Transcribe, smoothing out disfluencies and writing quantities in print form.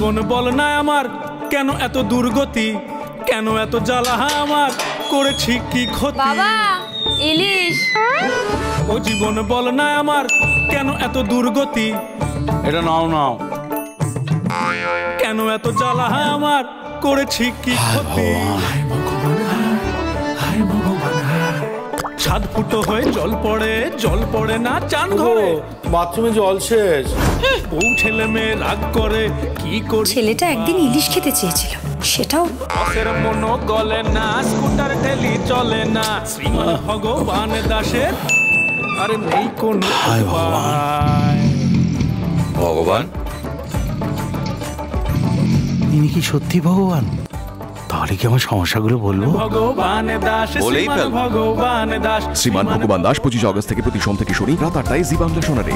জীবন বল না আমার কেন এত দুর্গতি, কেন এত জ্বালা আমার, করেছি কি ক্ষতি। বাবা ইলিশ। ও জীবন বল না আমার কেন এত দুর্গতি, এটা নাও নাও। কেন এত জ্বালা আমার, করেছি কি ক্ষতি। ছাদ ফুটো হয়ে জল পড়ে না চান ঘরে, বাথরুমে জল শেষ। বউ ছেলে মেয়ে রাগ করে কি করি। ছেলেটা একদিন ইলিশ খেতে চেয়েছিল, সেটাও বসের মন গলে না, স্কুটার ঠেলি চলে না, শ্রীমান ভগবান দাসের আরে নেই কোন উপায়। ভগবান ইনি কি সত্যি ভগবান? তাহলে কি আমার সমস্যাগুলো বলবো? ভগবান দাস, বলেই ফেল। ভগবান দাস। শ্রীমান ভগবান দাস 25 আগস্ট থেকে প্রতি সোম থেকে শনি রাত 8টায় জি বাংলা সোনারে।